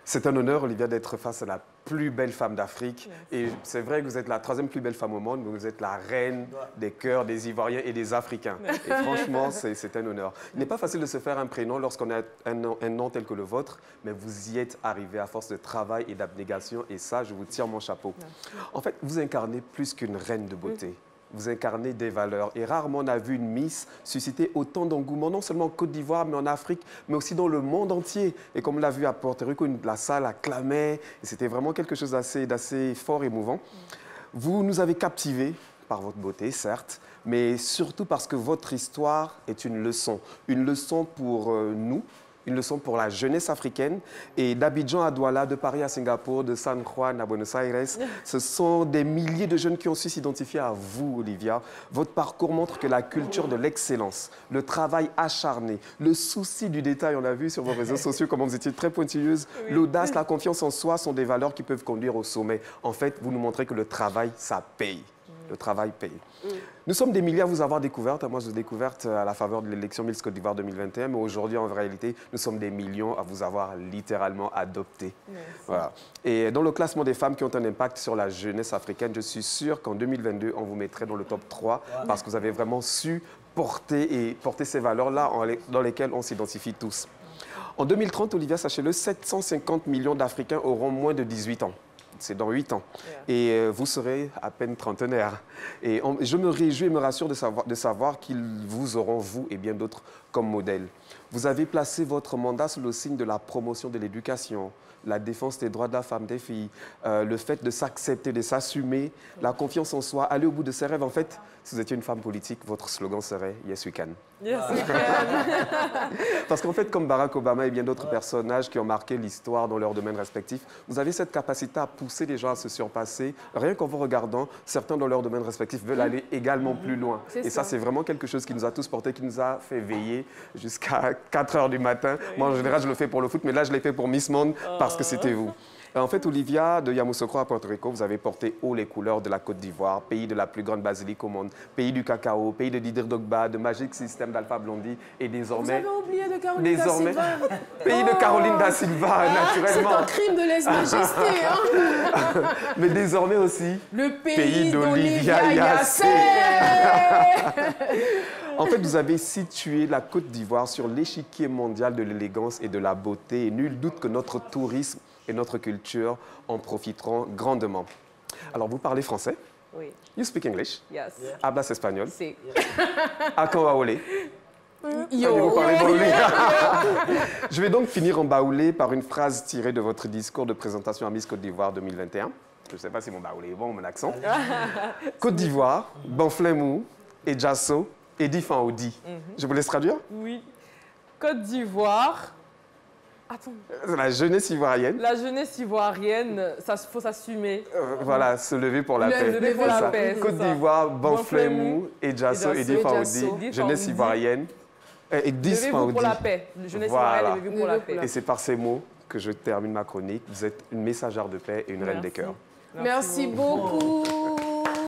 C'est un honneur, Olivia, d'être face à la plus belle femme d'Afrique. Et c'est vrai que vous êtes la troisième plus belle femme au monde, mais vous êtes la reine des cœurs des Ivoiriens et des Africains. Et franchement, c'est un honneur. Il n'est pas facile de se faire un prénom lorsqu'on a un nom tel que le vôtre, mais vous y êtes arrivé à force de travail et d'abnégation. Et ça, je vous tire mon chapeau. En fait, vous incarnez plus qu'une reine de beauté. Vous incarnez des valeurs. Et rarement on a vu une Miss susciter autant d'engouement, non seulement en Côte d'Ivoire, mais en Afrique, mais aussi dans le monde entier. Et comme on l'a vu à Porto Rico, la salle acclamait. Et c'était vraiment quelque chose d'assez fort et émouvant. Vous nous avez captivés par votre beauté, certes, mais surtout parce que votre histoire est une leçon. Une leçon pour nous, une leçon pour la jeunesse africaine. Et d'Abidjan à Douala, de Paris à Singapour, de San Juan à Buenos Aires, ce sont des milliers de jeunes qui ont su s'identifier à vous, Olivia. Votre parcours montre que la culture de l'excellence, le travail acharné, le souci du détail, on a vu sur vos réseaux sociaux comment vous étiez très pointilleuse, l'audace, la confiance en soi sont des valeurs qui peuvent conduire au sommet. En fait, vous nous montrez que le travail, ça paye. Le travail paye. Nous sommes des milliers à vous avoir découvertes. Moi, je vous ai découverte à la faveur de l'élection Miss Côte d'Ivoire 2021. Mais aujourd'hui, en réalité, nous sommes des millions à vous avoir littéralement adopté. Voilà. Et dans le classement des femmes qui ont un impact sur la jeunesse africaine, je suis sûr qu'en 2022, on vous mettrait dans le top 3 parce que vous avez vraiment su porter ces valeurs-là dans lesquelles on s'identifie tous. En 2030, Olivia, sachez-le, 750 millions d'Africains auront moins de 18 ans. C'est dans 8 ans. Et vous serez à peine trentenaire. Et je me réjouis et me rassure de savoir qu'ils vous auront, vous et bien d'autres, comme modèle. Vous avez placé votre mandat sous le signe de la promotion de l'éducation, la défense des droits de la femme, des filles, le fait de s'accepter, de s'assumer, la confiance en soi, aller au bout de ses rêves. En fait, si vous étiez une femme politique, votre slogan serait « Yes, we can ». Yes, we can. Parce qu'en fait, comme Barack Obama et bien d'autres personnages qui ont marqué l'histoire dans leurs domaines respectifs, vous avez cette capacité à pousser les gens à se surpasser. Rien qu'en vous regardant, certains dans leurs domaines respectifs veulent aller également plus loin. Et ça, c'est vraiment quelque chose qui nous a tous portés, qui nous a fait veiller jusqu'à 4 heures du matin. Moi, en général, je le fais pour le foot, mais là, je l'ai fait pour Miss Monde parce que c'était vous. En fait, Olivia, de Yamoussoukro à Porto Rico, vous avez porté haut les couleurs de la Côte d'Ivoire, pays de la plus grande basilique au monde, pays du cacao, pays de Didier Drogba, de Magic System d'Alpha Blondy et désormais... Vous avez oublié de Caroline da Silva. Pays de Caroline da Silva, naturellement. C'est un crime de lèse-majesté. Hein. Mais désormais aussi... Le pays d'Olivia Yassé. Yassé. En fait, vous avez situé la Côte d'Ivoire sur l'échiquier mondial de l'élégance et de la beauté. Et nul doute que notre tourisme et notre culture en profiteront grandement. Alors, vous parlez français? Oui. You speak English? Yes. Hablas espagnol? Si. Akawaole? Yo. Vous parlez baoulé. Je vais donc finir en baoulé par une phrase tirée de votre discours de présentation à Miss Côte d'Ivoire 2021. Je ne sais pas si mon baoulé est bon, mon accent. Côte d'Ivoire, Banflemou, Edjasso, Edi Faoudi. Je vous laisse traduire? Oui. Côte d'Ivoire. Attends. La jeunesse ivoirienne. La jeunesse ivoirienne, il faut s'assumer. Voilà, se lever pour la paix. Se lever pour la paix. Côte d'Ivoire, Banflemou, Edjasso, Edi Faoudi, jeunesse ivoirienne. Edi Faoudi. Levez-vous pour la paix. Jeunesse ivoirienne, levez-vous pour la paix. Et c'est par ces mots que je termine ma chronique. Vous êtes une messagère de paix et une reine des cœurs. Merci beaucoup.